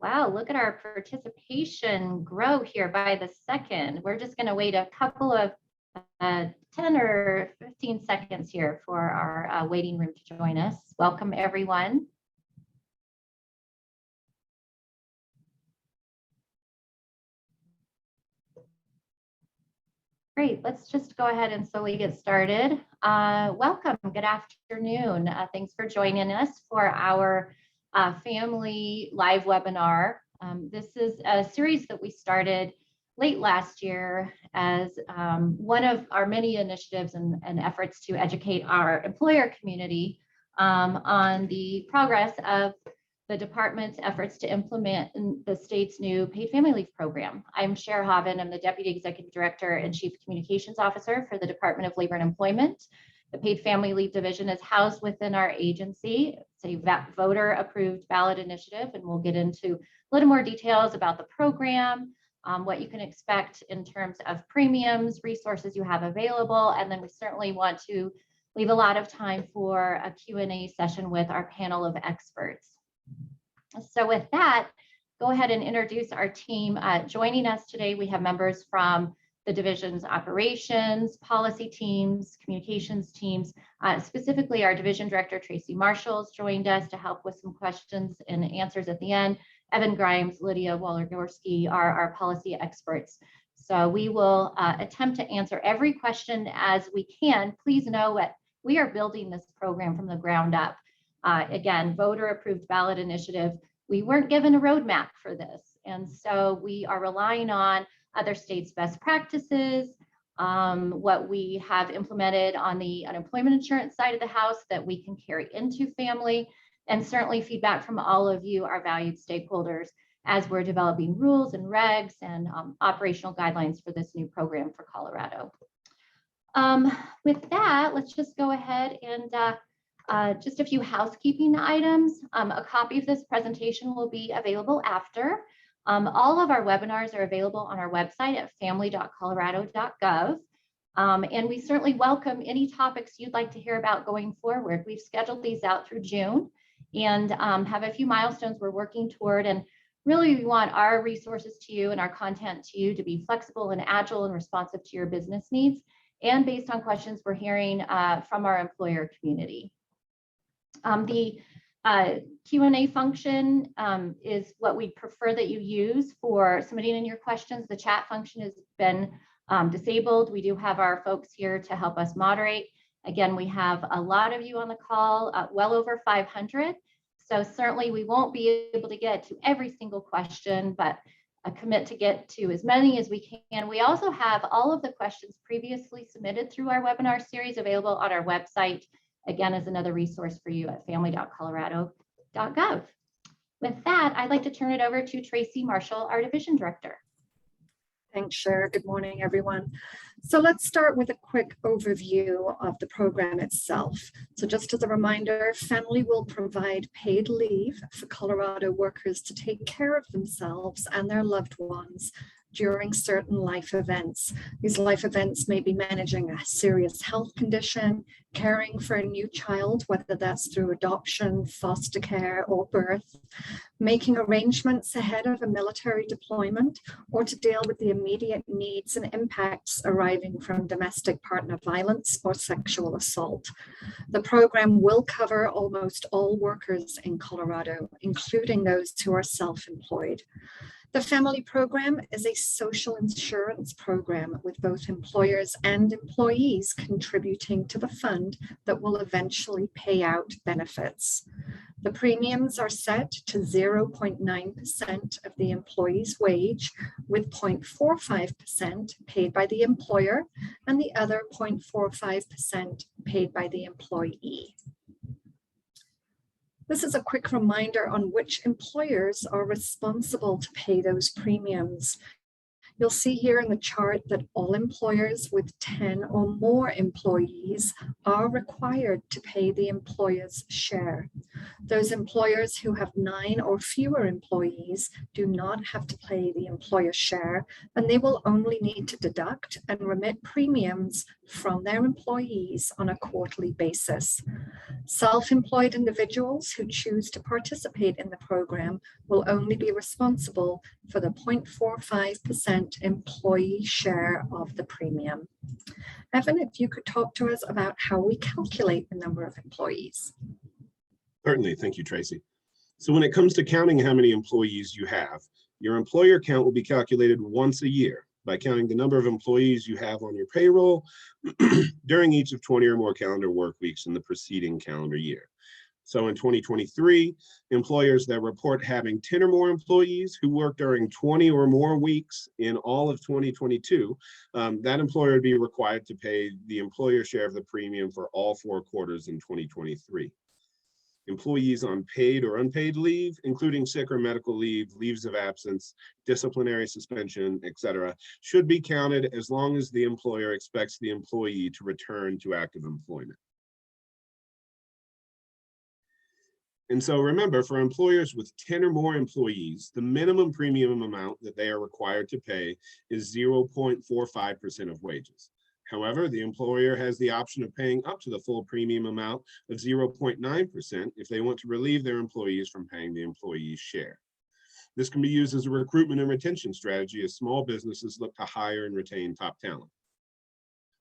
Wow, look at our participation grow here by the second. We're just going to wait a couple of 10 or 15 seconds here for our waiting room to join us. Welcome, everyone. Great, let's just go ahead and slowly get started. Welcome, good afternoon. Thanks for joining us for our FAMLI live webinar. This is a series that we started late last year as one of our many initiatives and efforts to educate our employer community on the progress of the department's efforts to implement the state's new paid family leave program. I'm Cher Hoven. I'm the Deputy Executive Director and Chief Communications Officer for the Department of Labor and Employment. The paid family leave division is housed within our agency. It's a voter-approved ballot initiative, and we'll get into a little more details about the program, what you can expect in terms of premiums, resources you have available, and then we certainly want to leave a lot of time for a Q&A session with our panel of experts. So with that, go ahead and introduce our team. Joining us today, we have members from the division's operations, policy teams, communications teams. Specifically, our division director, Tracy Marshall, has joined us to help with some questions and answers at the end. Evan Grimes, Lydia Waller-Gorski are our policy experts. So we will attempt to answer every question as we can. Please know that we are building this program from the ground up. Again, voter-approved ballot initiative. We weren't given a roadmap for this. And so we are relying on other states' best practices, what we have implemented on the unemployment insurance side of the house that we can carry into FAMLI, and certainly feedback from all of you, our valued stakeholders, as we're developing rules and regs and operational guidelines for this new program for Colorado. With that, let's just go ahead and just a few housekeeping items. A copy of this presentation will be available after. All of our webinars are available on our website at famli.colorado.gov. And we certainly welcome any topics you'd like to hear about going forward. We've scheduled these out through June and have a few milestones we're working toward. And really, we want our resources to you and our content to you to be flexible and agile and responsive to your business needs and based on questions we're hearing from our employer community. The Q&A function is what we prefer that you use for submitting in your questions. The chat function has been disabled. We do have our folks here to help us moderate. Again, we have a lot of you on the call, well over 500. So certainly we won't be able to get to every single question, but commit to get to as many as we can. We also have all of the questions previously submitted through our webinar series available on our website. Again, as another resource for you at famli.colorado.gov. With that, I'd like to turn it over to Tracy Marshall, our division director. Thanks, Cher. Good morning, everyone. So let's start with a quick overview of the program itself. So just as a reminder, FAMLI will provide paid leave for Colorado workers to take care of themselves and their loved ones during certain life events. These life events may be managing a serious health condition, caring for a new child, whether that's through adoption, foster care, or birth, making arrangements ahead of a military deployment, or to deal with the immediate needs and impacts arising from domestic partner violence or sexual assault. The program will cover almost all workers in Colorado, including those who are self-employed. The FAMLI program is a social insurance program with both employers and employees contributing to the fund that will eventually pay out benefits. The premiums are set to 0.9% of the employee's wage, with 0.45% paid by the employer and the other 0.45% paid by the employee. This is a quick reminder on which employers are responsible to pay those premiums. You'll see here in the chart that all employers with 10 or more employees are required to pay the employer's share. Those employers who have 9 or fewer employees do not have to pay the employer share, and they will only need to deduct and remit premiums from their employees on a quarterly basis. Self-employed individuals who choose to participate in the program will only be responsible for the 0.45% employee share of the premium. Evan, if you could talk to us about how we calculate the number of employees. Certainly, thank you, Tracy. So when it comes to counting how many employees you have, your employer count will be calculated once a year by counting the number of employees you have on your payroll during each of 20 or more calendar work weeks in the preceding calendar year. So in 2023, employers that report having 10 or more employees who work during 20 or more weeks in all of 2022, that employer would be required to pay the employer share of the premium for all 4 quarters in 2023. Employees on paid or unpaid leave, including sick or medical leave, leaves of absence, disciplinary suspension, etc., should be counted as long as the employer expects the employee to return to active employment. And so remember, for employers with 10 or more employees, the minimum premium amount that they are required to pay is 0.45% of wages. However, the employer has the option of paying up to the full premium amount of 0.9% if they want to relieve their employees from paying the employee's share. This can be used as a recruitment and retention strategy as small businesses look to hire and retain top talent.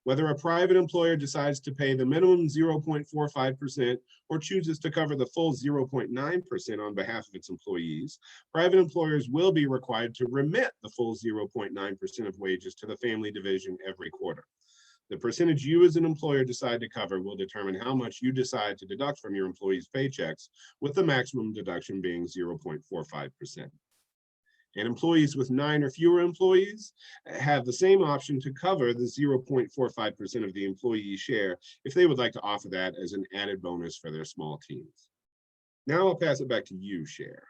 Whether a private employer decides to pay the minimum 0.45% or chooses to cover the full 0.9% on behalf of its employees, private employers will be required to remit the full 0.9% of wages to the family division every quarter. The percentage you as an employer decide to cover will determine how much you decide to deduct from your employees' paychecks, with the maximum deduction being 0.45%. And employees with 9 or fewer employees have the same option to cover the 0.45% of the employee share if they would like to offer that as an added bonus for their small teams. Now I'll pass it back to you, Cher.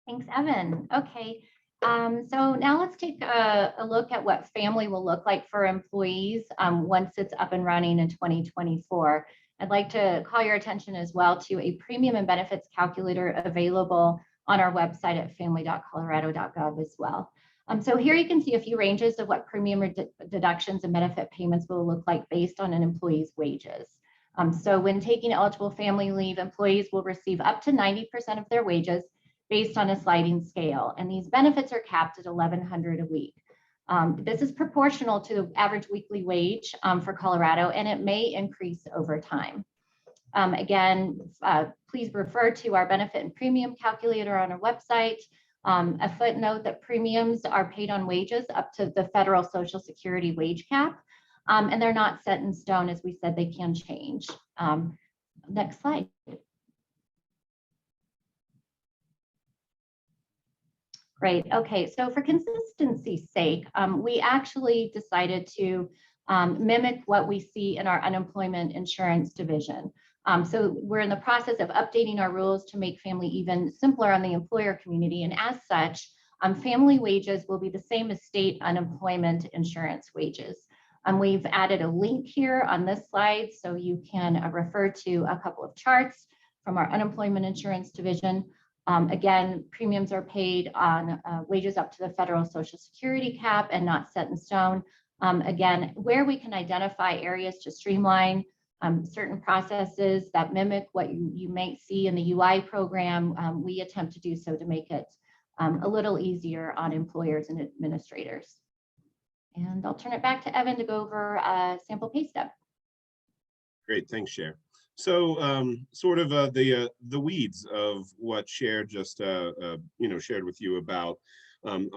Thanks, Evan. Okay. So now let's take a look at what FAMLI will look like for employees once it's up and running in 2024. I'd like to call your attention as well to a premium and benefits calculator available on our website at family.colorado.gov as well. So here you can see a few ranges of what premium deductions and benefit payments will look like based on an employee's wages. So when taking eligible family leave, employees will receive up to 90% of their wages based on a sliding scale, and these benefits are capped at $1,100 a week. This is proportional to the average weekly wage for Colorado, and it may increase over time. Again, please refer to our benefit and premium calculator on our website. A footnote that premiums are paid on wages up to the federal Social Security wage cap, and they're not set in stone. As we said, they can change. Next slide. Great. Okay, so for consistency's sake, we actually decided to mimic what we see in our unemployment insurance division. So we're in the process of updating our rules to make FAMLI even simpler on the employer community. And as such, family wages will be the same as state unemployment insurance wages. We've added a link here on this slide so you can refer to a couple of charts from our unemployment insurance division. Again, premiums are paid on wages up to the federal Social Security cap and not set in stone. Again, where we can identify areas to streamline certain processes that mimic what you might see in the UI program, we attempt to do so to make it a little easier on employers and administrators. And I'll turn it back to Evan to go over a sample pay stub. Great, thanks, Cher. So sort of the weeds of what Cher just shared with you about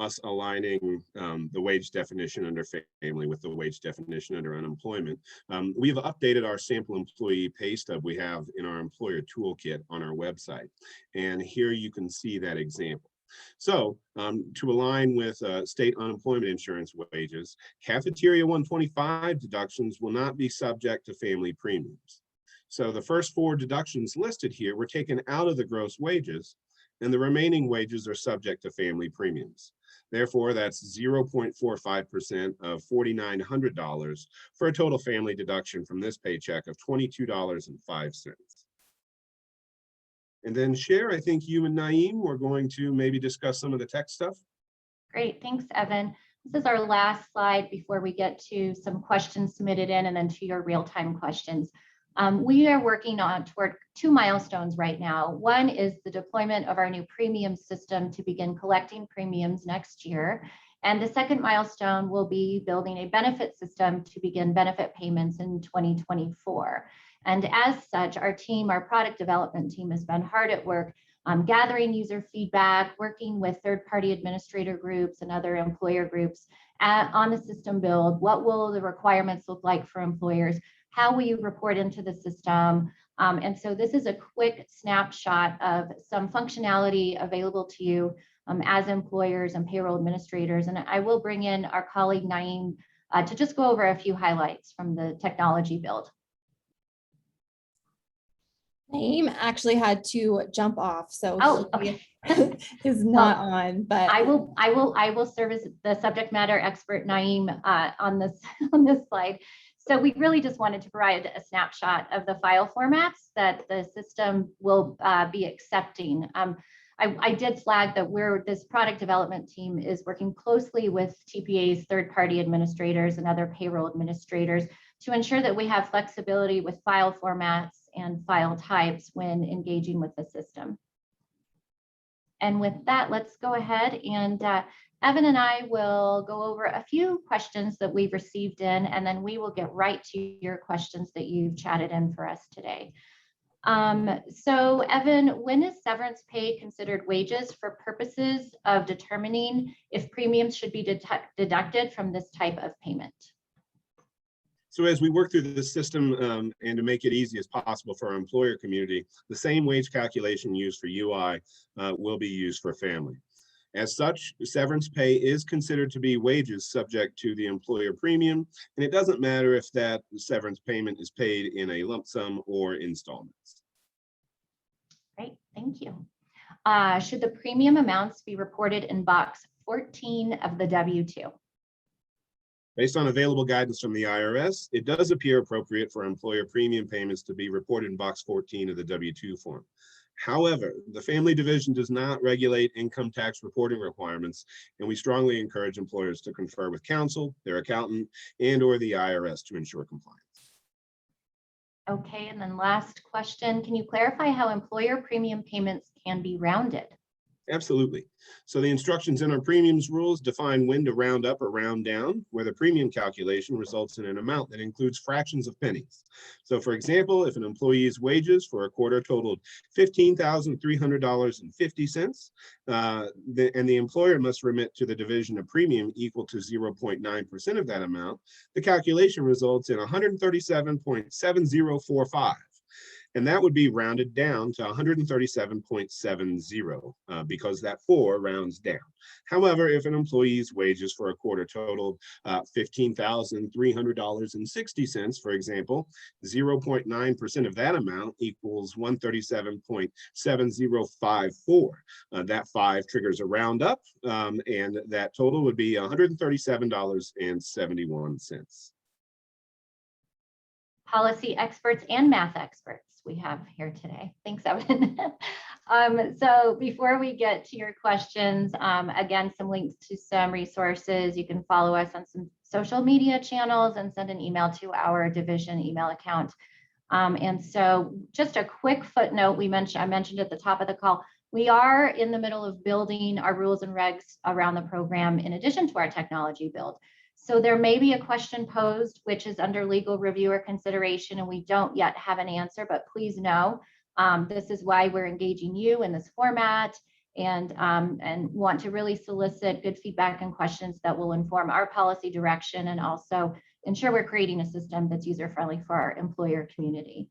us aligning the wage definition under FAMLI with the wage definition under unemployment. We've updated our sample employee pay stub we have in our employer toolkit on our website. And here you can see that example. So to align with state unemployment insurance wages, cafeteria 125 deductions will not be subject to FAMLI premiums. So the first 4 deductions listed here were taken out of the gross wages and the remaining wages are subject to family premiums. Therefore, that's 0.45% of $4,900 for a total family deduction from this paycheck of $22.05. And then Cher, I think you and Naeem were going to maybe discuss some of the tech stuff. Great, thanks, Evan. This is our last slide before we get to some questions submitted in and then to your real-time questions. We are working on toward 2 milestones right now. One is the deployment of our new premium system to begin collecting premiums next year. And the second milestone will be building a benefit system to begin benefit payments in 2024. And as such, our team, our product development team, has been hard at work gathering user feedback, working with third-party administrator groups and other employer groups on the system build. What will the requirements look like for employers? How will you report into the system? And so this is a quick snapshot of some functionality available to you as employers and payroll administrators. And I will bring in our colleague Naeem to just go over a few highlights from the technology build. Naeem actually had to jump off, so okay. is not on. But I will serve as the subject matter expert, Naeem, on this slide. So we really just wanted to provide a snapshot of the file formats that the system will be accepting. I did flag that this product development team is working closely with TPA's third-party administrators and other payroll administrators to ensure that we have flexibility with file formats and file types when engaging with the system. And with that, let's go ahead and Evan and I will go over a few questions that we've received in, and then we will get right to your questions that you've chatted in for us today. So Evan, when is severance pay considered wages for purposes of determining if premiums should be deducted from this type of payment? So as we work through the system and to make it easy as possible for our employer community, the same wage calculation used for UI will be used for FAMLI. As such, severance pay is considered to be wages subject to the employer premium, and it doesn't matter if that severance payment is paid in a lump sum or installments. Great, thank you. Should the premium amounts be reported in box 14 of the W-2? Based on available guidance from the IRS, it does appear appropriate for employer premium payments to be reported in box 14 of the W-2 form. However, the Family Division does not regulate income tax reporting requirements, and we strongly encourage employers to confer with counsel, their accountant, and/or the IRS to ensure compliance. Okay, and then last question, can you clarify how employer premium payments can be rounded? Absolutely. So the instructions in our premiums rules define when to round up or round down, where the premium calculation results in an amount that includes fractions of pennies. So for example, if an employee's wages for a quarter totaled $15,300.50, and the employer must remit to the division a premium equal to 0.9% of that amount, the calculation results in 137.7045. And that would be rounded down to 137.70 because that 4 rounds down. However, if an employee's wages for a quarter totaled $15,300.60, for example, 0.9% of that amount equals 137.7054. That 5 triggers a round up, and that total would be $137.71. Policy experts and math experts we have here today. Thanks, Evan. So before we get to your questions, again, some links to some resources. You can follow us on some social media channels and send an email to our division email account. And so just a quick footnote, I mentioned at the top of the call, we are in the middle of building our rules and regs around the program in addition to our technology build. So there may be a question posed, which is under legal review or consideration, and we don't yet have an answer, but please know, this is why we're engaging you in this format and want to really solicit good feedback and questions that will inform our policy direction and also ensure we're creating a system that's user-friendly for our employer community.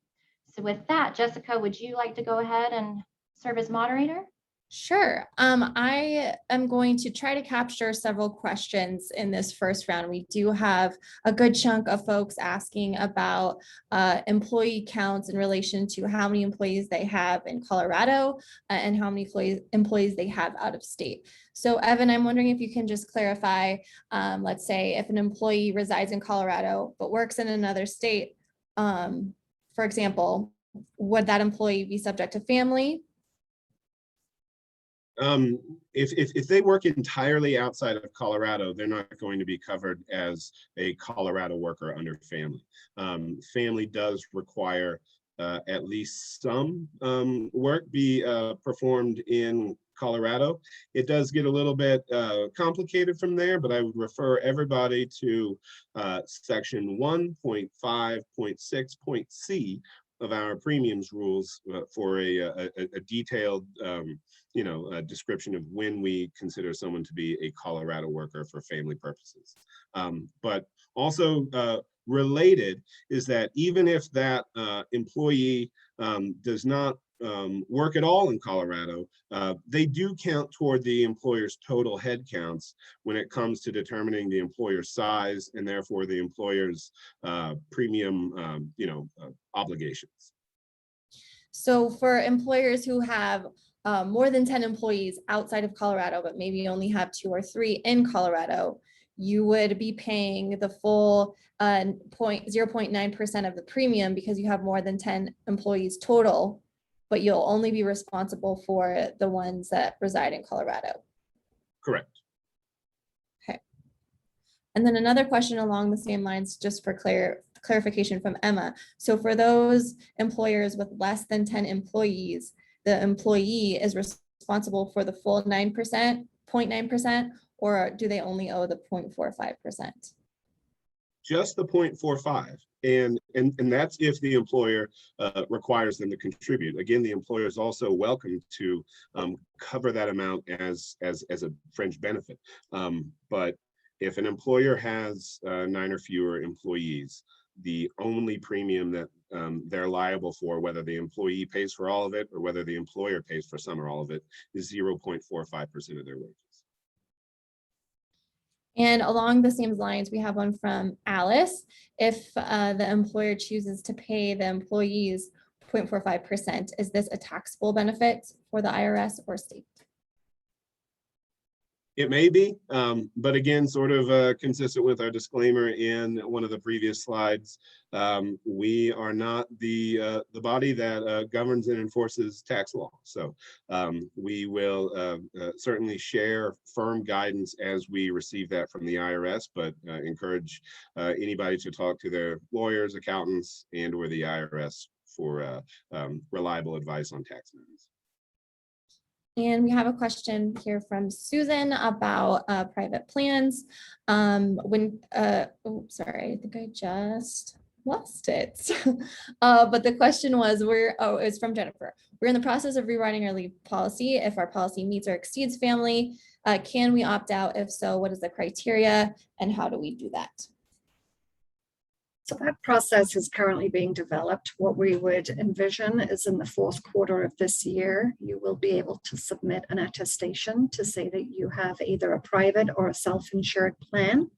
So with that, Jessica, would you like to go ahead and serve as moderator? Sure. I am going to try to capture several questions in this first round. We do have a good chunk of folks asking about employee counts in relation to how many employees they have in Colorado and how many employees they have out of state. So Evan, I'm wondering if you can just clarify, let's say if an employee resides in Colorado but works in another state, for example, would that employee be subject to FAMLI? If they work entirely outside of Colorado, they're not going to be covered as a Colorado worker under FAMLI. FAMLI does require at least some work be performed in Colorado. It does get a little bit complicated from there, but I would refer everybody to section 1.5.6.c of our premiums rules for a detailed description of when we consider someone to be a Colorado worker for FAMLI purposes. But also related is that even if that employee does not work at all in Colorado, they do count toward the employer's total head counts when it comes to determining the employer's size and therefore the employer's premium obligations. So for employers who have more than 10 employees outside of Colorado, but maybe only have 2 or 3 in Colorado, you would be paying the full 0.9% of the premium because you have more than 10 employees total, but you'll only be responsible for the ones that reside in Colorado. Correct. Okay. And then another question along the same lines, just for clarification from Emma. So for those employers with less than 10 employees, the employee is responsible for the full 0.9%, or do they only owe the 0.45%? Just the 0.45. And that's if the employer requires them to contribute. Again, the employer is also welcome to cover that amount as a fringe benefit. But if an employer has 9 or fewer employees, the only premium that they're liable for, whether the employee pays for all of it or whether the employer pays for some or all of it, is 0.45% of their wages. And along the same lines, we have one from Alice. If the employer chooses to pay the employees 0.45%, is this a taxable benefit for the IRS or state? It may be, but again, sort of consistent with our disclaimer in one of the previous slides, we are not the body that governs and enforces tax law. So we will certainly share firm guidance as we receive that from the IRS, but encourage anybody to talk to their lawyers, accountants, and or the IRS for reliable advice on tax matters. And we have a question here from Susan about private plans. Sorry, I think I just lost it. But the question was, it's from Jennifer. We're in the process of rewriting our leave policy. If our policy meets or exceeds FAMLI, can we opt out? If so, what is the criteria and how do we do that? So that process is currently being developed. What we would envision is in the 4th quarter of this year, you will be able to submit an attestation to say that you have either a private or a self-insured plan.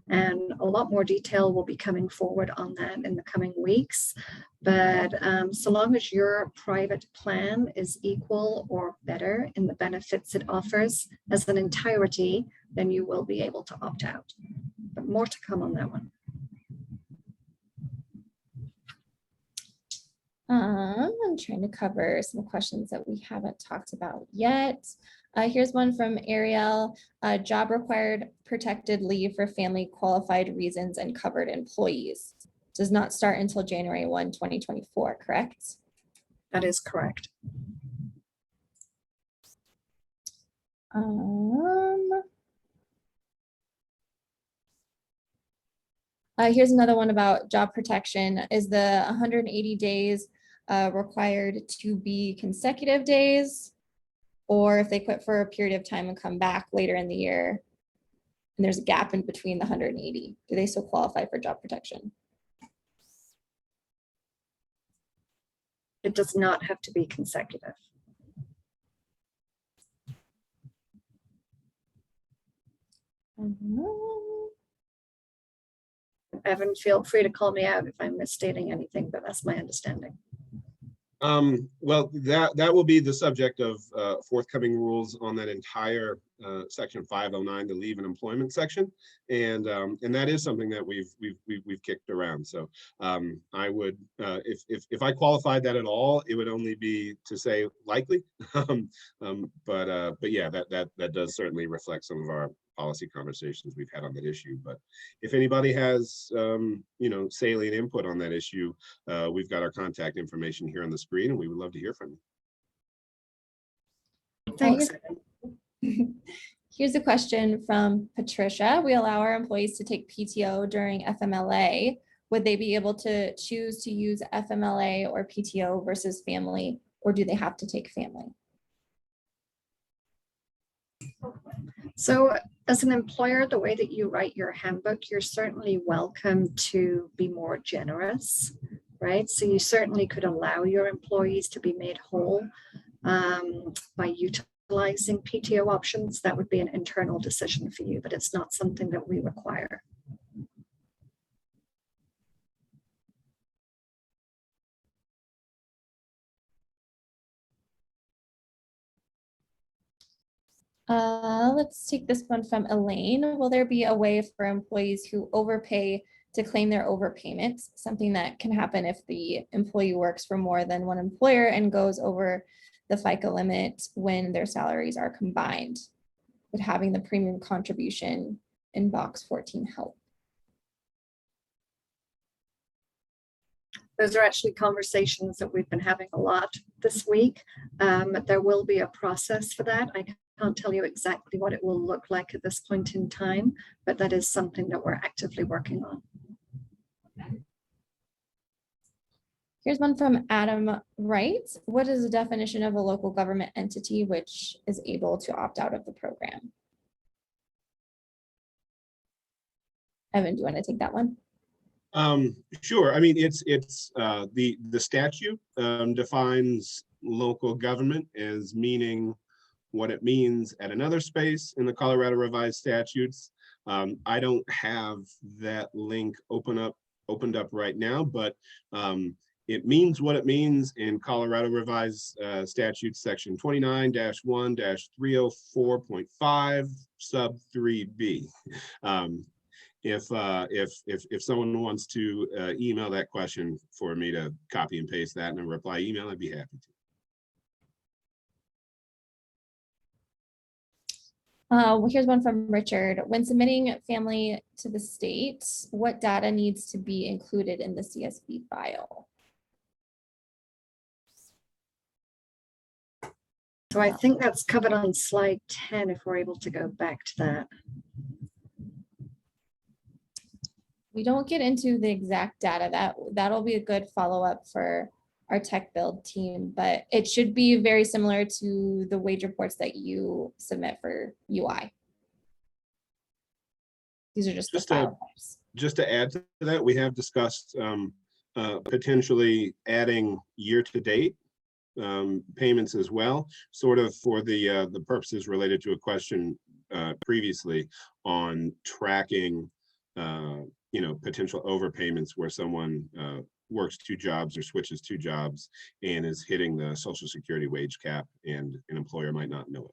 And a lot more detail will be coming forward on that in the coming weeks. But so long as your private plan is equal or better in the benefits it offers as an entirety, then you will be able to opt out. But more to come on that one. I'm trying to cover some questions that we haven't talked about yet. Here's one from Ariel. Job required protected leave for family qualified reasons and covered employees. Does not start until January 1, 2024, correct? That is correct. Here's another one about job protection. Is the 180 days required to be consecutive days? Or if they quit for a period of time and come back later in the year, and there's a gap in between the 180, do they still qualify for job protection? It does not have to be consecutive. Evan, feel free to call me out if I'm misstating anything, but that's my understanding. Well, that will be the subject of forthcoming rules on that entire section 509, the leave and employment section, and that is something that we've kicked around. So I would, if I qualified that at all, it would only be to say likely, but yeah, that does certainly reflect some of our policy conversations we've had on that issue. But if anybody has salient input on that issue, we've got our contact information here on the screen, and we would love to hear from you. Thanks. Here's a question from Patricia. We allow our employees to take PTO during FMLA. Would they be able to choose to use FMLA or PTO versus family, or do they have to take family? So as an employer, the way that you write your handbook, you're certainly welcome to be more generous, right? So you certainly could allow your employees to be made whole by utilizing PTO options. That would be an internal decision for you, but it's not something that we require. Let's take this one from Elaine. Will there be a way for employees who overpay to claim their overpayments? Something that can happen if the employee works for more than one employer and goes over the FICA limit when their salaries are combined. Would having the premium contribution in box 14 help? Those are actually conversations that we've been having a lot this week. There will be a process for that. I can't tell you exactly what it will look like at this point in time, but that is something that we're actively working on. Here's one from Adam Wright. What is the definition of a local government entity which is able to opt out of the program? Evan, do you want to take that one? Sure. I mean, it's the statute defines local government as meaning what it means at another space in the Colorado Revised Statutes. I don't have that link opened up right now, but it means what it means in Colorado Revised Statutes section 29-1-304.5 sub 3b. If someone wants to email that question for me to copy and paste that in a reply email, I'd be happy to. Well, here's one from Richard. When submitting family to the state, what data needs to be included in the CSV file? So I think that's covered on slide 10, if we're able to go back to that. We don't get into the exact data. That'll be a good follow-up for our tech build team, but it should be very similar to the wage reports that you submit for UI. These are just the file types. Just to add to that, we have discussed potentially adding year-to-date payments as well, sort of for the purposes related to a question previously on tracking potential overpayments where someone works 2 jobs or switches 2 jobs and is hitting the Social Security wage cap, and an employer might not know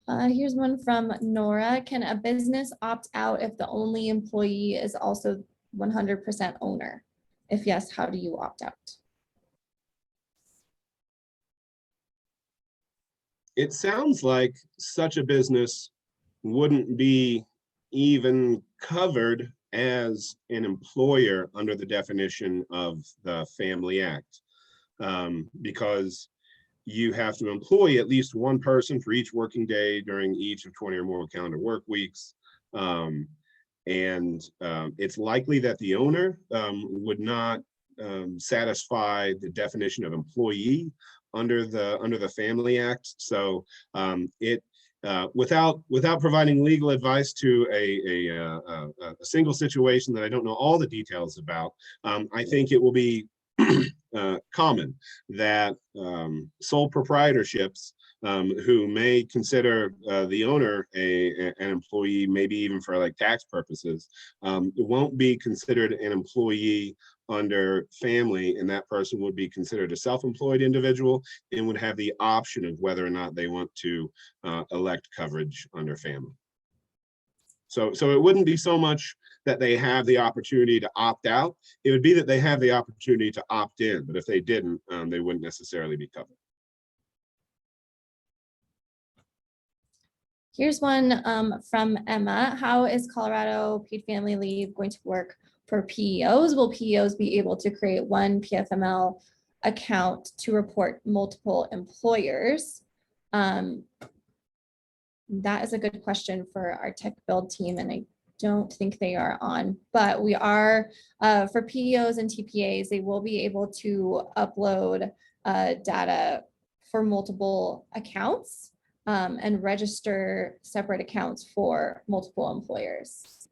it. Here's one from Nora. Can a business opt out if the only employee is also 100% owner? If yes, how do you opt out? It sounds like such a business wouldn't be even covered as an employer under the definition of the FAMLI Act, because you have to employ at least one person for each working day during each of 20 or more calendar work weeks. It's likely that the owner would not satisfy the definition of employee under the FAMLI Act. So without providing legal advice to a single situation that I don't know all the details about, I think it will be common that sole proprietorships who may consider the owner an employee, maybe even for like tax purposes, won't be considered an employee under FAMLI, and that person would be considered a self-employed individual and would have the option of whether or not they want to elect coverage under FAMLI. So it wouldn't be so much that they have the opportunity to opt out. It would be that they have the opportunity to opt in, but if they didn't, they wouldn't necessarily be covered. Here's one from Emma. How is Colorado paid family leave going to work for PEOs? Will PEOs be able to create one Pfml account to report multiple employers? That is a good question for our tech build team, and I don't think they are on, but we are, for PEOs and TPAs, they will be able to upload data for multiple accounts and register separate accounts for multiple employers.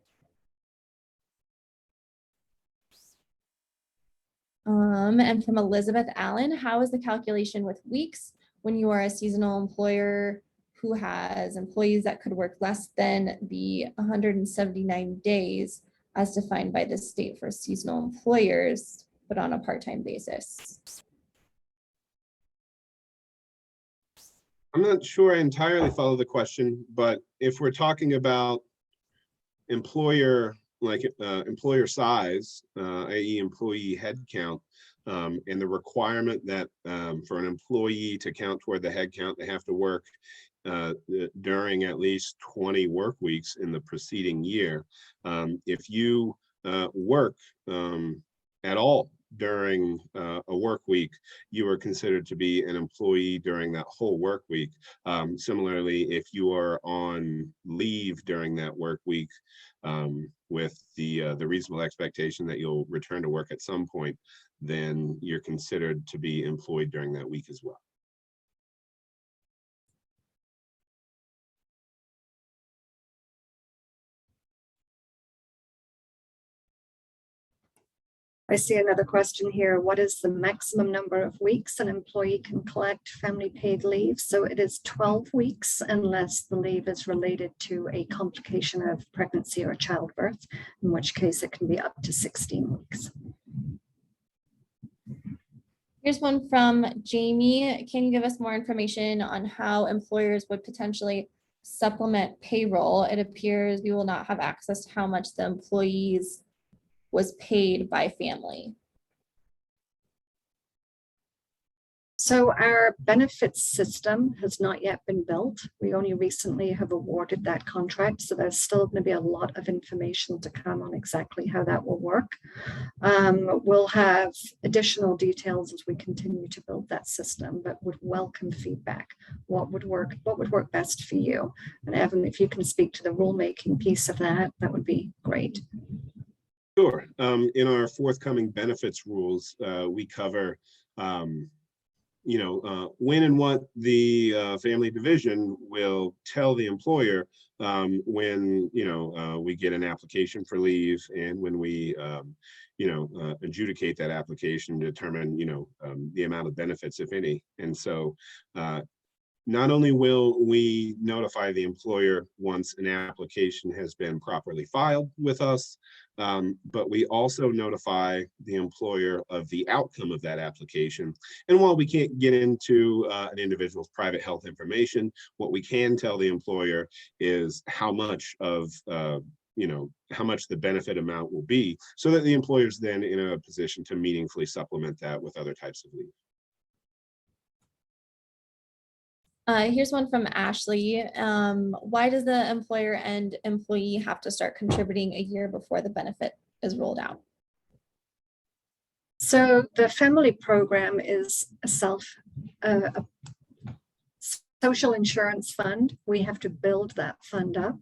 And from Elizabeth Allen, how is the calculation with weeks when you are a seasonal employer who has employees that could work less than the 179 days as defined by the state for seasonal employers, but on a part-time basis? I'm not sure I entirely follow the question, but if we're talking about employer, like employer size, i.e. employee head count, and the requirement that for an employee to count toward the head count, they have to work during at least 20 work weeks in the preceding year. If you work at all during a work week, you are considered to be an employee during that whole work week. Similarly, if you are on leave during that work week with the reasonable expectation that you'll return to work at some point, then you're considered to be employed during that week as well. I see another question here. What is the maximum number of weeks an employee can collect family paid leave? So it is 12 weeks unless the leave is related to a complication of pregnancy or childbirth, in which case it can be up to 16 weeks. Here's one from Jamie. Can you give us more information on how employers would potentially supplement payroll? It appears we will not have access to how much the employees was paid by FAMLI. So our benefits system has not yet been built. We only recently have awarded that contract. So there's still going to be a lot of information to come on exactly how that will work. We'll have additional details as we continue to build that system, but would welcome feedback. What would work best for you? And Evan, if you can speak to the rulemaking piece of that, that would be great. Sure. In our forthcoming benefits rules, we cover when and what the family division will tell the employer when we get an application for leave, and when we adjudicate that application to determine the amount of benefits, if any. And so not only will we notify the employer once an application has been properly filed with us, but we also notify the employer of the outcome of that application. And while we can't get into an individual's private health information, what we can tell the employer is how much of how much the benefit amount will be, so that the employer is then in a position to meaningfully supplement that with other types of leave. Here's one from Ashley. Why does the employer and employee have to start contributing a year before the benefit is rolled out? So the FAMLI program is a social insurance fund. We have to build that fund up.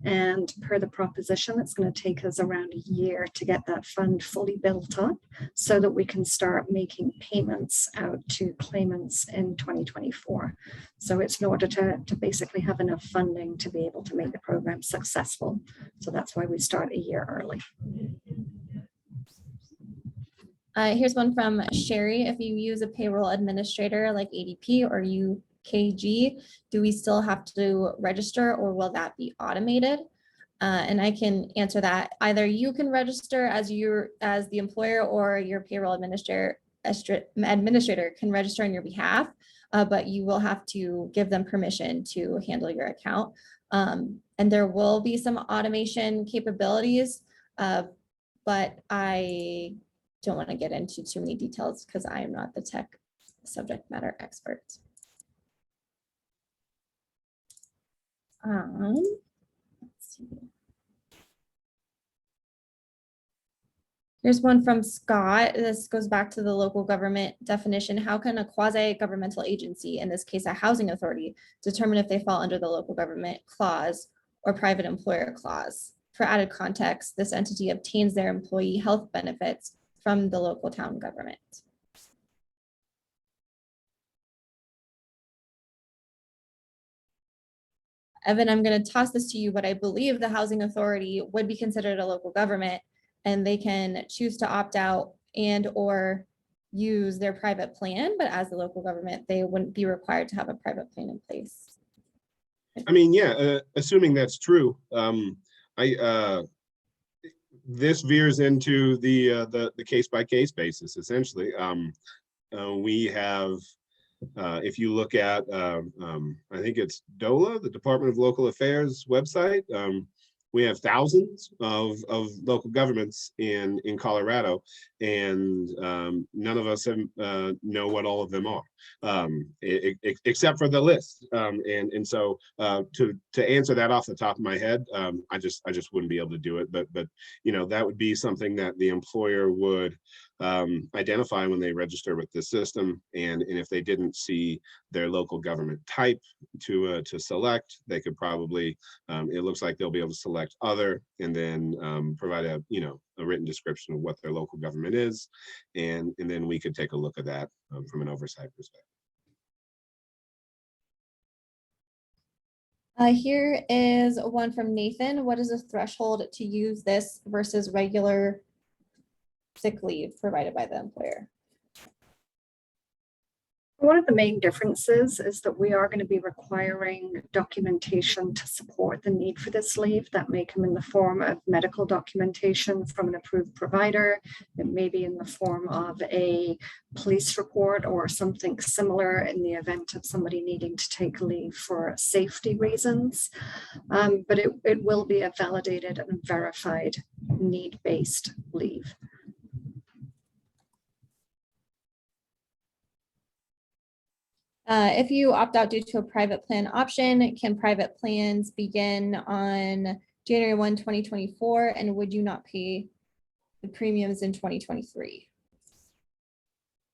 And per the proposition, it's going to take us around a year to get that fund fully built up so that we can start making payments out to claimants in 2024. So it's in order to basically have enough funding to be able to make the program successful. So that's why we start a year early. Here's one from Sherry. If you use a payroll administrator like ADP, or you kg, do we still have to register or will that be automated? And I can answer that. Either you can register as the employer, or your payroll administrator can register on your behalf, but you will have to give them permission to handle your account. And there will be some automation capabilities, but I don't want to get into too many details because I am not the tech subject matter expert. Let's see. Here's one from Scott. This goes back to the local government definition. How can a quasi-governmental agency, in this case a housing authority, determine if they fall under the local government clause or private employer clause? For added context, this entity obtains their employee health benefits from the local town government. Evan, I'm going to toss this to you, but I believe the housing authority would be considered a local government, and they can choose to opt out and or use their private plan, but as the local government, they wouldn't be required to have a private plan in place. I mean, yeah, assuming that's true, this veers into the case-by-case basis, essentially. We have, if you look at, I think it's DOLA, the Department of Local Affairs website, we have thousands of local governments in Colorado, and none of us know what all of them are, except for the list. And so to answer that off the top of my head, I just wouldn't be able to do it. But you know, that would be something that the employer would identify when they register with the system, and if they didn't see their local government type to select, they could probably, it looks like they'll be able to select other, and then provide a written description of what their local government is, and then we could take a look at that from an oversight perspective. Here is one from Nathan. What is the threshold to use this versus regular sick leave provided by the employer? One of the main differences is that we are going to be requiring documentation to support the need for this leave. That may come in the form of medical documentation from an approved provider. It may be in the form of a police report or something similar in the event of somebody needing to take leave for safety reasons. But it will be a validated and verified need-based leave. If you opt out due to a private plan option, can private plans begin on January 1, 2024? And would you not pay the premiums in 2023?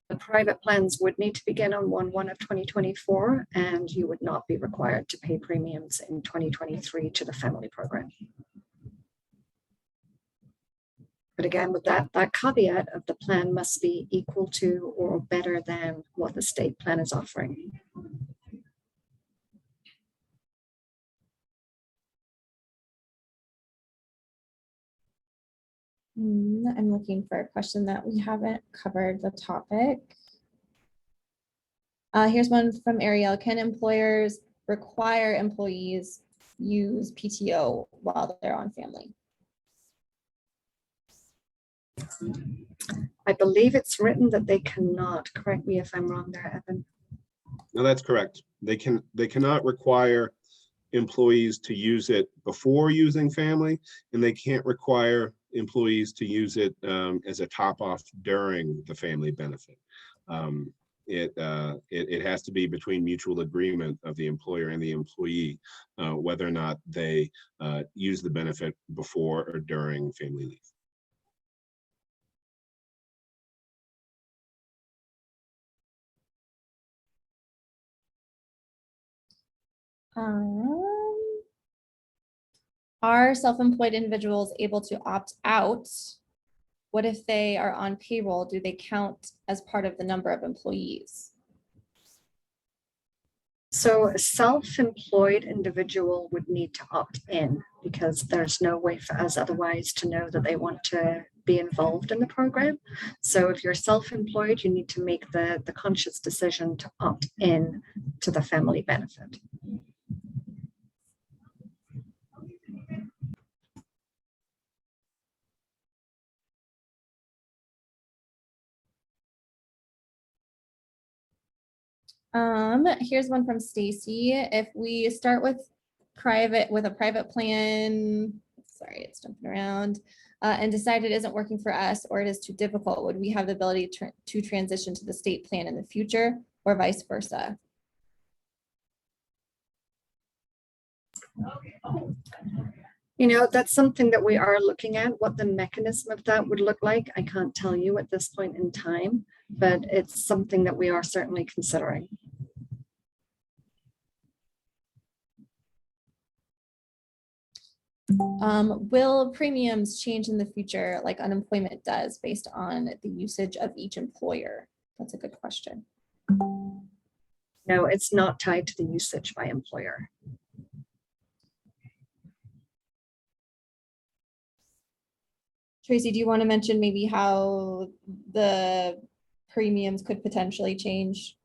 The private plans would need to begin on 1/1 of 2024, and you would not be required to pay premiums in 2023 to the FAMLI program. But again, with that caveat of the plan must be equal to or better than what the state plan is offering. I'm looking for a question that we haven't covered the topic. Here's one from Ariel. Can employers require employees use PTO while they're on FAMLI? I believe it's written that they cannot. Correct me if I'm wrong there, Evan. No, that's correct. They cannot require employees to use it before using FAMLI, and they can't require employees to use it as a top off during the FAMLI benefit. It has to be between mutual agreement of the employer and the employee, whether or not they use the benefit before or during FAMLI leave. Are self-employed individuals able to opt out? What if they are on payroll? Do they count as part of the number of employees? So a self-employed individual would need to opt in because there's no way for us otherwise to know that they want to be involved in the program. So if you're self-employed, you need to make the conscious decision to opt in to the family benefit. Here's one from Stacy. If we start with a private plan, sorry, it's jumping around, and decide it isn't working for us or it is too difficult, would we have the ability to transition to the state plan in the future or vice versa? You know, that's something that we are looking at. What the mechanism of that would look like, I can't tell you at this point in time, but it's something that we are certainly considering. Will premiums change in the future like unemployment does based on the usage of each employer? That's a good question. No, it's not tied to the usage by employer. Tracy, do you want to mention maybe how the premiums could potentially change?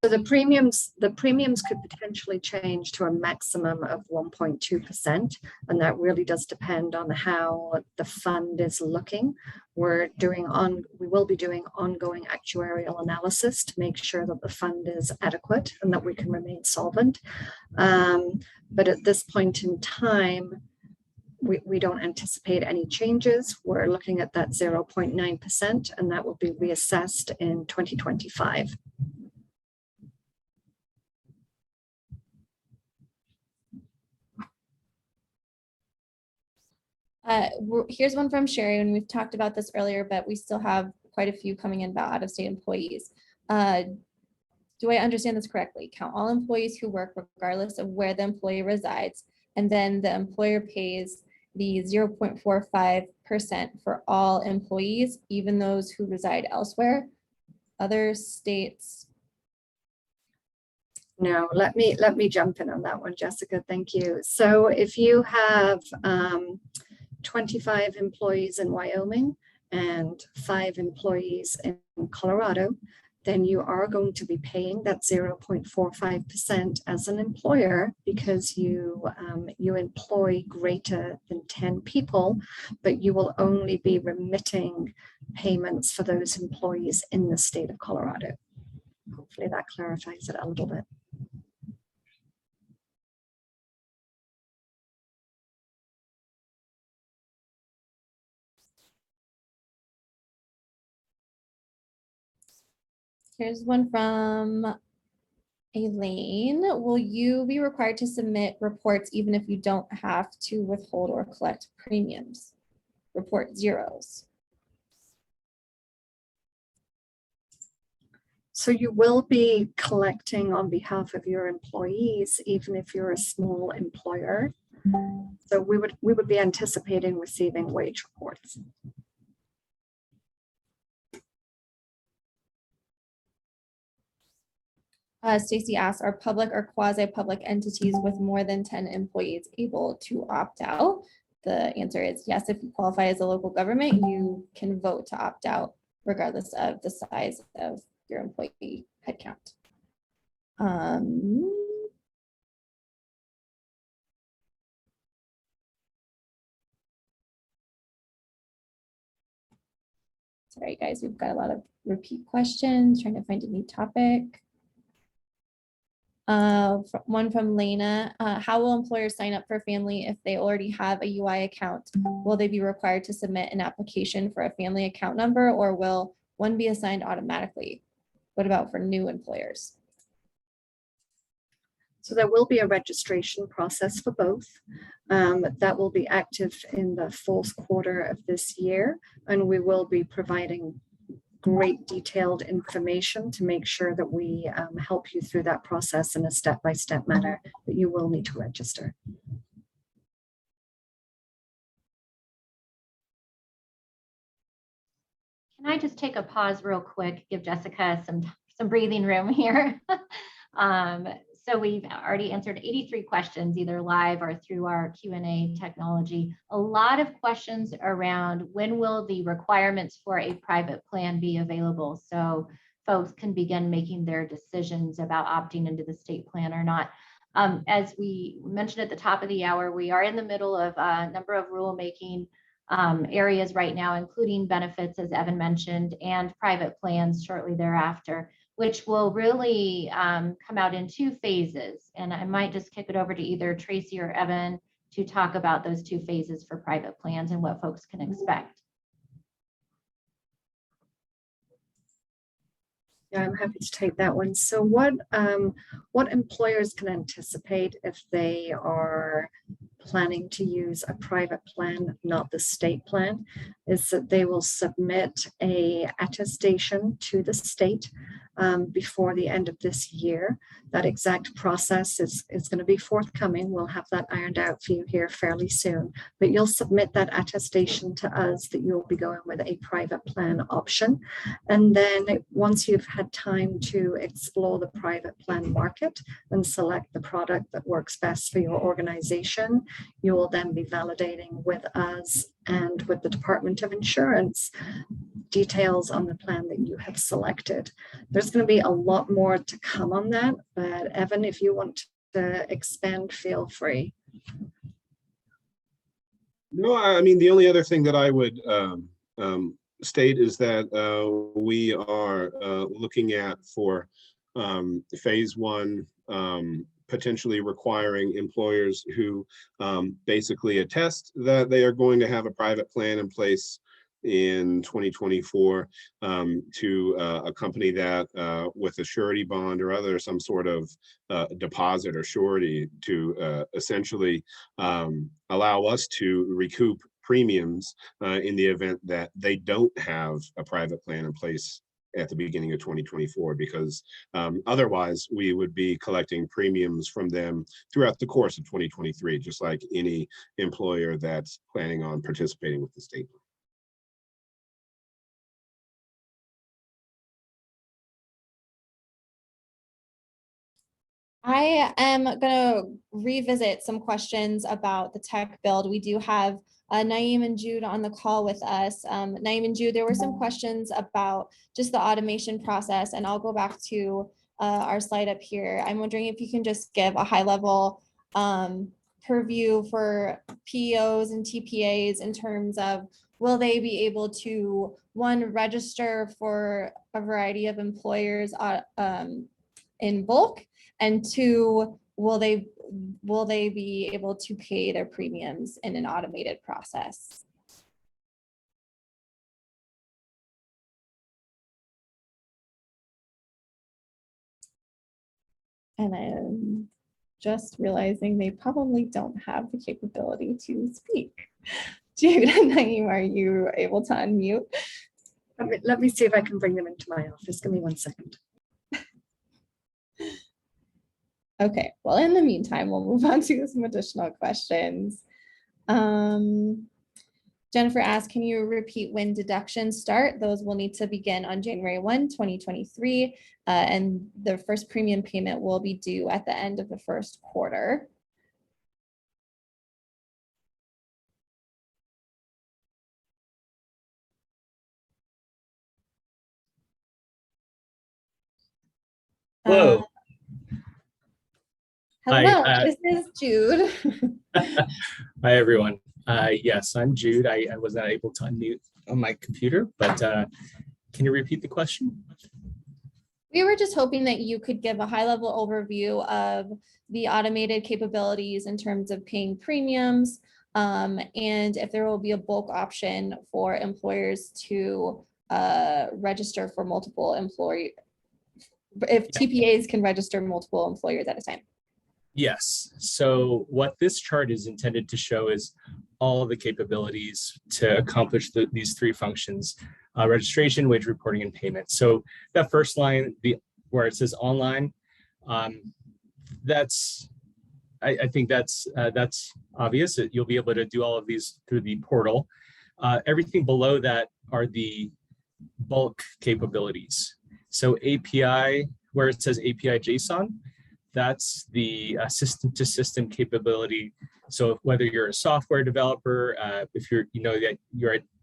So the premiums could potentially change to a maximum of 1.2%, and that really does depend on how the fund is looking. We will be doing ongoing actuarial analysis to make sure that the fund is adequate and that we can remain solvent. But at this point in time, we don't anticipate any changes. We're looking at that 0.9%, and that will be reassessed in 2025. Here's one from Sherry, and we've talked about this earlier, but we still have quite a few coming in about out-of-state employees. Do I understand this correctly? Count all employees who work regardless of where the employee resides, and then the employer pays the 0.45% for all employees, even those who reside elsewhere. Other states. No, let me jump in on that one, Jessica. Thank you. So if you have 25 employees in Wyoming and 5 employees in Colorado, then you are going to be paying that 0.45% as an employer because you employ greater than 10 people, but you will only be remitting payments for those employees in the state of Colorado. Hopefully that clarifies it a little bit. Here's one from Elaine. Will you be required to submit reports even if you don't have to withhold or collect premiums? Report zeros. So you will be collecting on behalf of your employees, even if you're a small employer. So we would be anticipating receiving wage reports. Stacy asks, are public or quasi-public entities with more than 10 employees able to opt out? The answer is yes. If you qualify as a local government, you can vote to opt out regardless of the size of your employee headcount. Sorry, guys, we've got a lot of repeat questions, trying to find a new topic. One from Lena, how will employers sign up for FAMLI if they already have a UI account? Will they be required to submit an application for a FAMLI account number, or will one be assigned automatically? What about for new employers? So there will be a registration process for both. That will be active in the 4th quarter of this year, and we will be providing great detailed information to make sure that we help you through that process in a step-by-step manner, but you will need to register. Can I just take a pause real quick, give Jessica some breathing room here? So we've already answered 83 questions, either live or through our Q&A technology. A lot of questions around when will the requirements for a private plan be available, so folks can begin making their decisions about opting into the state plan or not. As we mentioned at the top of the hour, we are in the middle of a number of rulemaking areas right now, including benefits, as Evan mentioned, and private plans shortly thereafter, which will really come out in 2 phases. And I might just kick it over to either Tracy or Evan to talk about those 2 phases for private plans and what folks can expect. Yeah, I'm happy to take that one. So what employers can anticipate if they are planning to use a private plan, not the state plan, is that they will submit a attestation to the state before the end of this year. That exact process is going to be forthcoming. We'll have that ironed out for you here fairly soon, but you'll submit that attestation to us that you'll be going with a private plan option. And then once you've had time to explore the private plan market and select the product that works best for your organization, you will then be validating with us and with the Department of Insurance details on the plan that you have selected. There's going to be a lot more to come on that, but Evan, if you want to expand, feel free. No, I mean, the only other thing that I would state is that we are looking at for phase 1, potentially requiring employers who basically attest that they are going to have a private plan in place in 2024 to accompany that with a surety bond or some sort of deposit or surety to essentially allow us to recoup premiums in the event that they don't have a private plan in place at the beginning of 2024, because otherwise we would be collecting premiums from them throughout the course of 2023, just like any employer that's planning on participating with the state. I am going to revisit some questions about the tech build. We do have Naeem and Jude on the call with us. Naeem and Jude, there were some questions about just the automation process, and I'll go back to our slide up here. I'm wondering if you can just give a high level purview for PEOs and TPAs in terms of, will they be able to, 1, register for a variety of employers in bulk, and 2, will they be able to pay their premiums in an automated process? And I'm just realizing they probably don't have the capability to speak. Jude and Naeem, are you able to unmute? Let me see if I can bring them into my office. Give me 1 second. Okay, well, in the meantime, we'll move on to some additional questions. Jennifer asked, can you repeat when deductions start? Those will need to begin on January 1, 2023, and the first premium payment will be due at the end of the first quarter. Hello. Hello, Hi, this is Jude. Hi, everyone. Yes, I'm Jude. I was not able to unmute on my computer, but can you repeat the question? We were just hoping that you could give a high-level overview of the automated capabilities in terms of paying premiums, and if there will be a bulk option for employers to register for multiple employees, if TPAs can register multiple employers at a time. Yes. So what this chart is intended to show is all of the capabilities to accomplish these 3 functions: registration, wage reporting, and payment. So that first line, where it says online, I think that's obvious. You'll be able to do all of these through the portal. Everything below that are the bulk capabilities. So API, where it says API JSON, That's the system-to-system capability. So whether you're a software developer, if you're, you know, that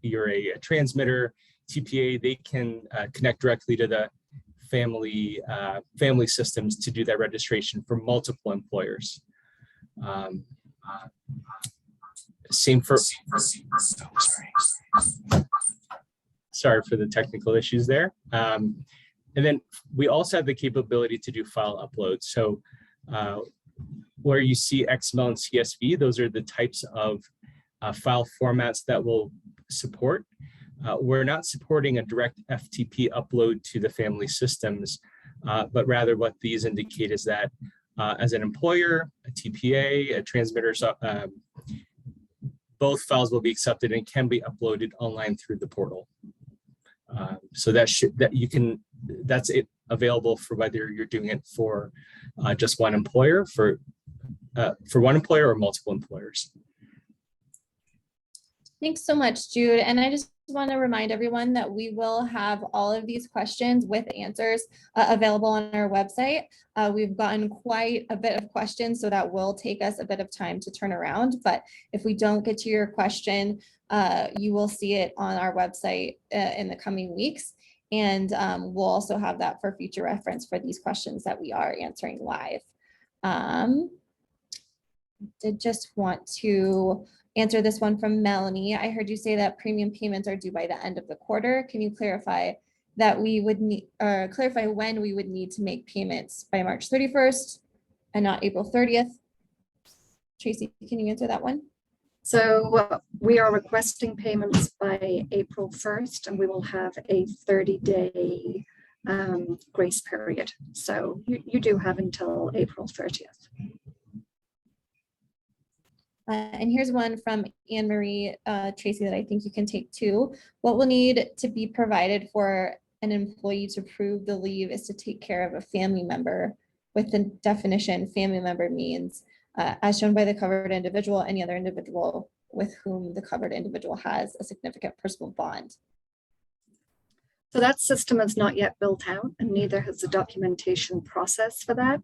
you're a transmitter, TPA, they can connect directly to the family systems to do that registration for multiple employers. Same for, sorry for the technical issues there. And then we also have the capability to do file uploads. So where you see XML and CSV, those are the types of file formats that we'll support. We're not supporting a direct FTP upload to the family systems, but rather what these indicate is that as an employer, a TPA, a transmitter, both files will be accepted and can be uploaded online through the portal. So that's it available for whether you're doing it for just one employer, for one employer or multiple employers. Thanks so much, Jude. And I just want to remind everyone that we will have all of these questions with answers available on our website. We've gotten quite a bit of questions, so that will take us a bit of time to turn around. But if we don't get to your question, you will see it on our website in the coming weeks. And we'll also have that for future reference for these questions that we are answering live. Did just want to answer this one from Melanie. I heard you say that premium payments are due by the end of the quarter. Can you clarify that we would need, or clarify when we would need to make payments by March 31st and not April 30th? Tracy, can you answer that one? So we are requesting payments by April 1st, and we will have a 30-day grace period. So you do have until April 30th. And here's one from Anne Marie, Tracy, that I think you can take too. What will need to be provided for an employee to prove the leave is to take care of a family member. With the definition, family member means as shown by the covered individual, any other individual with whom the covered individual has a significant personal bond. So that system is not yet built out, and neither has the documentation process for that.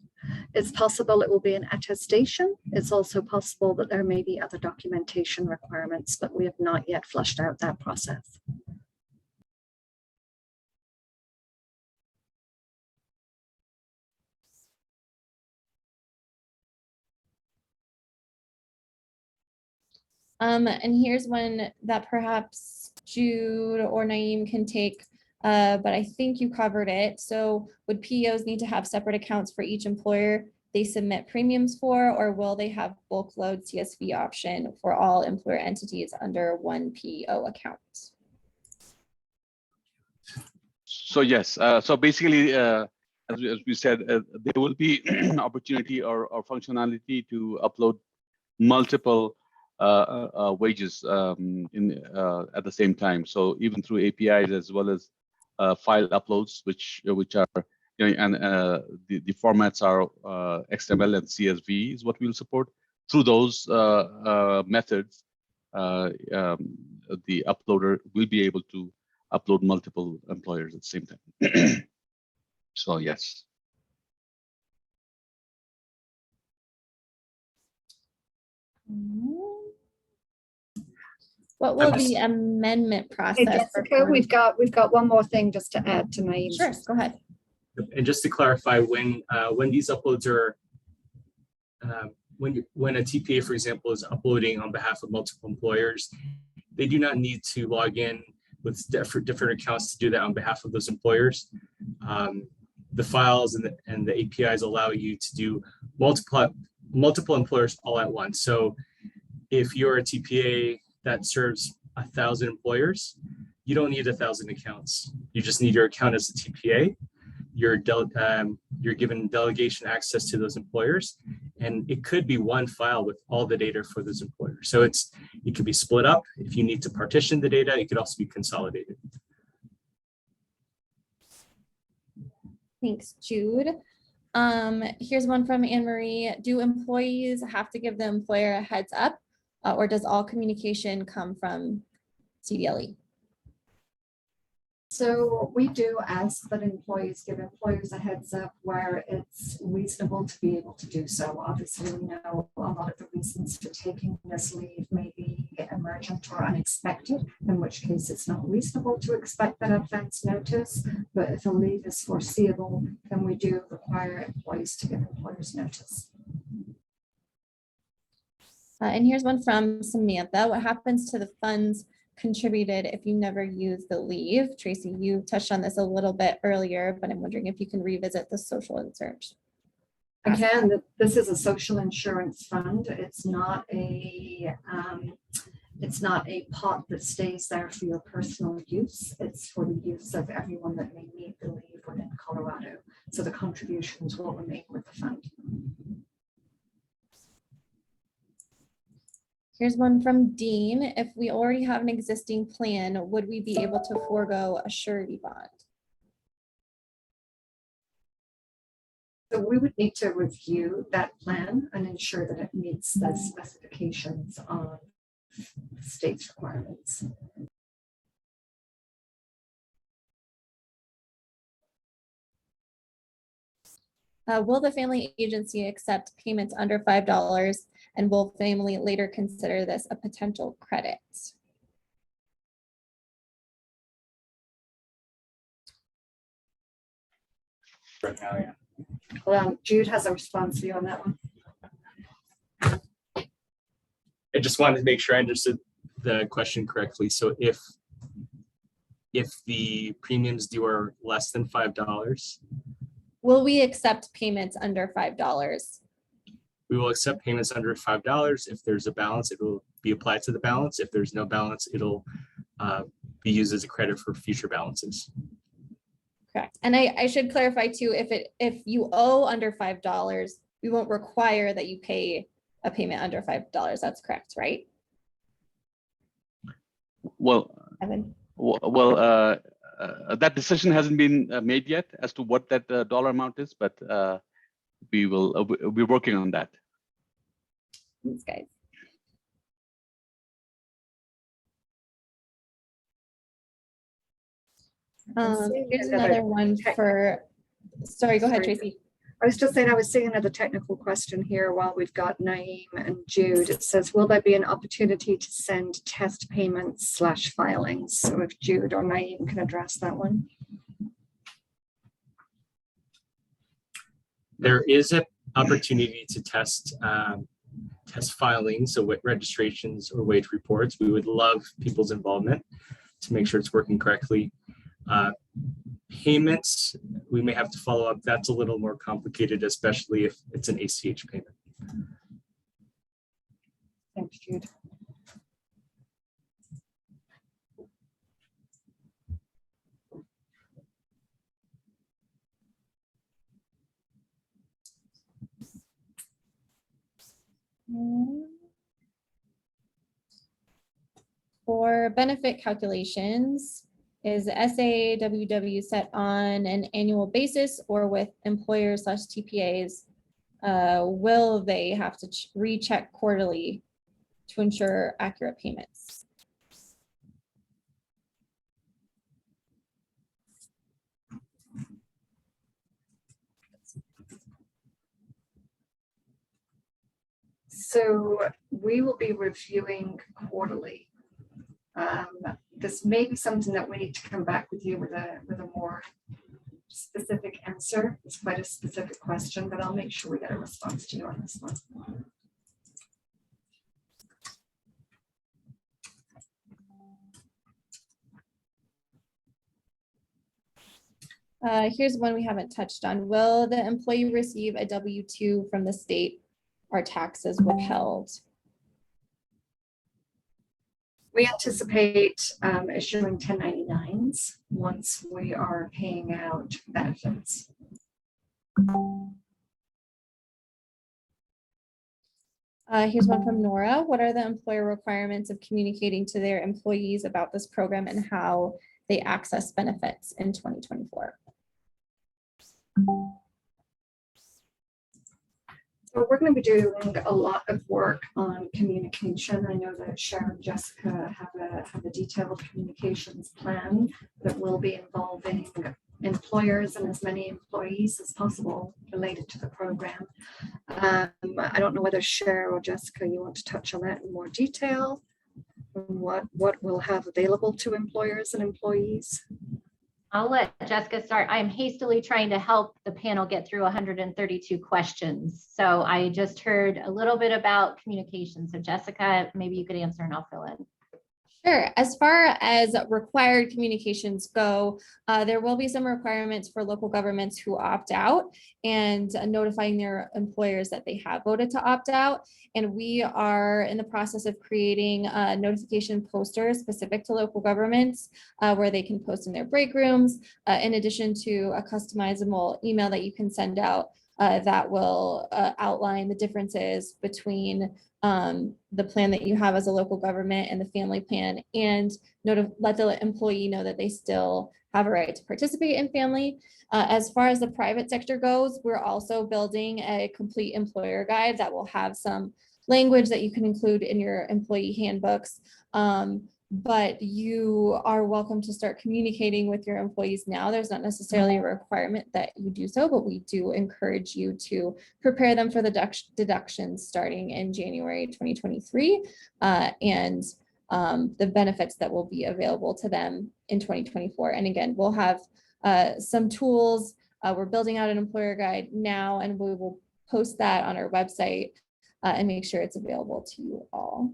It's possible it will be an attestation. It's also possible that there may be other documentation requirements, but we have not yet fleshed out that process. And here's one that perhaps Jude or Naeem can take, but I think you covered it. So would PEOs need to have separate accounts for each employer they submit premiums for, or will they have bulk load CSV option for all employer entities under one PEO account? So yes, so basically, as we said, there will be opportunity or functionality to upload multiple wages at the same time. So even through APIs as well as file uploads, which are, you know, and the formats are XML and CSV is what we'll support. Through those methods, the uploader will be able to upload multiple employers at the same time. So yes. What will the amendment Hey, process? Jessica, we've got one more thing just to add to my. Sure, go ahead. And just to clarify, when these uploads are, when a TPA, for example, is uploading on behalf of multiple employers, they do not need to log in with different accounts to do that on behalf of those employers. The files and the APIs allow you to do multiple employers all at once. So if you're a TPA that serves 1,000 employers, you don't need 1,000 accounts. You just need your account as a TPA. You're given delegation access to those employers, and it could be one file with all the data for those employers. So it could be split up. If you need to partition the data, it could also be consolidated. Thanks, Jude. Here's one from Anne Marie. Do employees have to give the employer a heads up, or does all communication come from Cdle? So we do ask that employees give employers a heads up where it's reasonable to be able to do so. Obviously, we know a lot of the reasons for taking this leave may be emergent or unexpected, in which case it's not reasonable to expect that advance notice. But if a leave is foreseeable, then we do require employees to give employers notice. And here's one from Samantha. What happens to the funds contributed if you never use the leave? Tracy, you touched on this a little bit earlier, but I'm wondering if you can revisit the social insert. Again, this is a social insurance fund. It's not a pot that stays there for your personal use. It's for the use of everyone that may need the leave within Colorado. So the contributions will remain with the fund. Here's one from Dean. If we already have an existing plan, would we be able to forego a surety bond? So we would need to review that plan and ensure that it meets the specifications of the state's requirements. Will the family agency accept payments under $5, and will family later consider this a potential credit? Right now, yeah. Well, Jude has a response for you on that one. I just wanted to make sure I understood the question correctly. So if the premiums due are less than $5, Will we accept payments under $5? we will accept payments under $5. If there's a balance, it will be applied to the balance. If there's no balance, it'll be used as a credit for future balances. Correct. And I should clarify too, if you owe under $5, we won't require that you pay a payment under $5. That's correct, right? Well, Evan? that decision hasn't been made yet as to what that dollar amount is, but we're working on that. Thanks, guys. Here's another one for, sorry, go ahead, Tracy. I was just saying, I was seeing another technical question here while we've got Naeem and Jude. It says, will there be an opportunity to send test payments / filings? So if Jude or Naeem can address that one. There is an opportunity to test filings, so with registrations or wage reports. We would love people's involvement to make sure it's working correctly. Payments, we may have to follow up. That's a little more complicated, especially if it's an ACH payment. Thanks, Jude. For benefit calculations, is SAWW set on an annual basis or with employers / TPAs? Will they have to recheck quarterly to ensure accurate payments? So we will be reviewing quarterly. This may be something that we need to come back with you with a more specific answer. It's quite a specific question, but I'll make sure we get a response to you on this one. Here's one we haven't touched on. Will the employee receive a W-2 from the state? Are taxes withheld? We anticipate issuing 1099s once we are paying out benefits. Here's one from Nora. What are the employer requirements of communicating to their employees about this program and how they access benefits in 2024? So we're going to be doing a lot of work on communication. I know that Sharon and Jessica have a detailed communications plan that will be involving employers and as many employees as possible related to the program. I don't know whether Sharon or Jessica, you want to touch on that in more detail. What we'll have available to employers and employees. I'll let Jessica start. I'm hastily trying to help the panel get through 132 questions. So I just heard a little bit about communication. So Jessica, maybe you could answer and I'll fill in. Sure. As far as required communications go, there will be some requirements for local governments who opt out and notifying their employers that they have voted to opt out. And we are in the process of creating notification posters specific to local governments where they can post in their break rooms, in addition to a customizable email that you can send out that will outline the differences between the plan that you have as a local government and the family plan, and let the employee know that they still have a right to participate in family. As far as the private sector goes, we're also building a complete employer guide that will have some language that you can include in your employee handbooks. But you are welcome to start communicating with your employees now. There's not necessarily a requirement that you do so, but we do encourage you to prepare them for the deductions starting in January 2023 and the benefits that will be available to them in 2024. And again, we'll have some tools. We're building out an employer guide now, and we will post that on our website and make sure it's available to you all.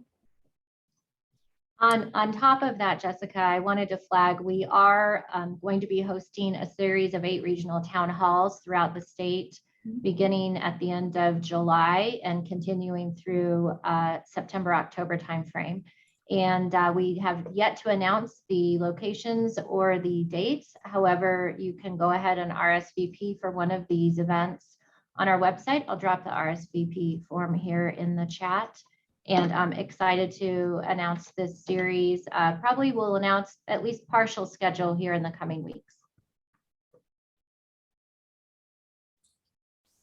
On top of that, Jessica, I wanted to flag, we are going to be hosting a series of 8 regional town halls throughout the state, beginning at the end of July and continuing through September, October timeframe. And we have yet to announce the locations or the dates. However, you can go ahead and RSVP for one of these events on our website. I'll drop the RSVP form here in the chat. And I'm excited to announce this series. Probably will announce at least partial schedule here in the coming weeks.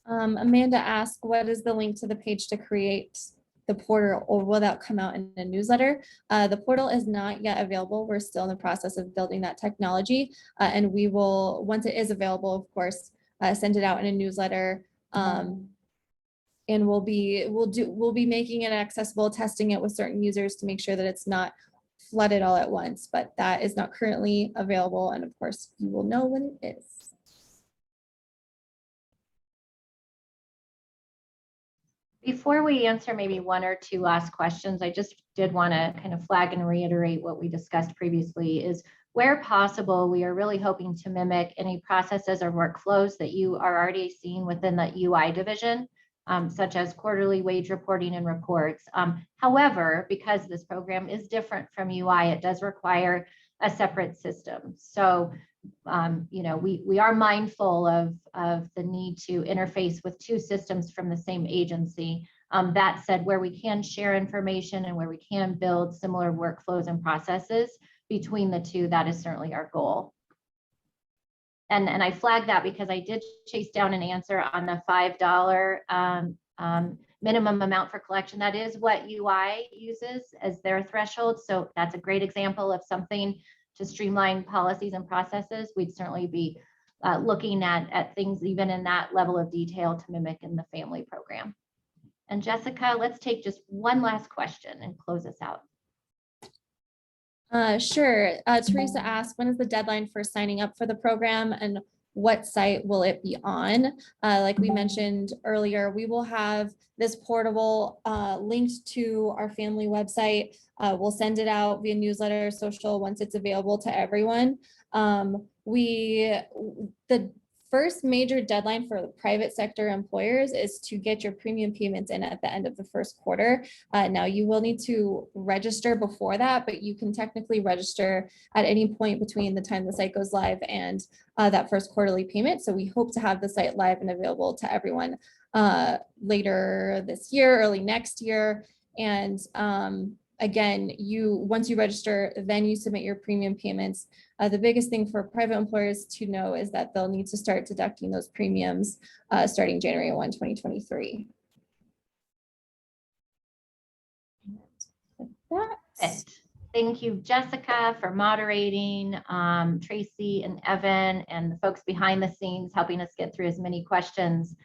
Amanda asked, what is the link to the page to create the portal, or will that come out in a newsletter? The portal is not yet available. We're still in the process of building that technology. And we will, once it is available, of course, send it out in a newsletter. And we'll be making it accessible, testing it with certain users to make sure that it's not flooded all at once, but that is not currently available. And of course, you will know when it is. Before we answer maybe one or two last questions, I just did want to kind of flag and reiterate what we discussed previously is where possible, we are really hoping to mimic any processes or workflows that you are already seeing within the UI division. Such as quarterly wage reporting and reports. However, because this program is different from UI, it does require a separate system. So, you know, we are mindful of the need to interface with 2 systems from the same agency. That said, where we can share information and where we can build similar workflows and processes between the 2, that is certainly our goal. And I flagged that because I did chase down an answer on the $5 minimum amount for collection. That is what UI uses as their threshold. So that's a great example of something to streamline policies and processes. We'd certainly be looking at things even in that level of detail to mimic in the family program. And Jessica, let's take just one last question and close us out. Sure. Teresa asked, when is the deadline for signing up for the program and what site will it be on? Like we mentioned earlier, we will have this portable linked to our family website. We'll send it out via newsletter, social, once it's available to everyone. The first major deadline for the private sector employers is to get your premium payments in at the end of the first quarter. Now you will need to register before that, but you can technically register at any point between the time the site goes live and that first quarterly payment. So we hope to have the site live and available to everyone later this year, early next year. And again, once you register, then you submit your premium payments. The biggest thing for private employers to know is that they'll need to start deducting those premiums starting January 1, 2023. Perfect. Thank you, Jessica, for moderating, Tracy and Evan, and the folks behind the scenes helping us get through as many questions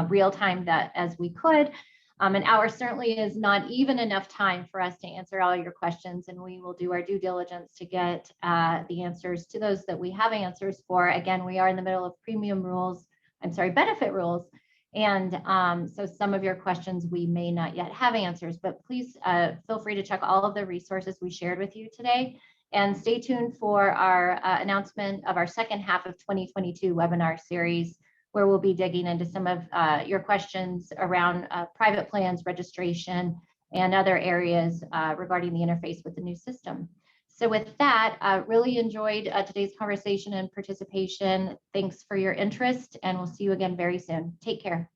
real time as we could. An hour certainly is not even enough time for us to answer all your questions, and we will do our due diligence to get the answers to those that we have answers for. Again, we are in the middle of benefit rules. And so some of your questions we may not yet have answers, but please feel free to check all of the resources we shared with you today. And stay tuned for our announcement of our second half of 2022 webinar series, where we'll be digging into some of your questions around private plans, registration, and other areas regarding the interface with the new system. So with that, really enjoyed today's conversation and participation. Thanks for your interest, and we'll see you again very soon. Take care.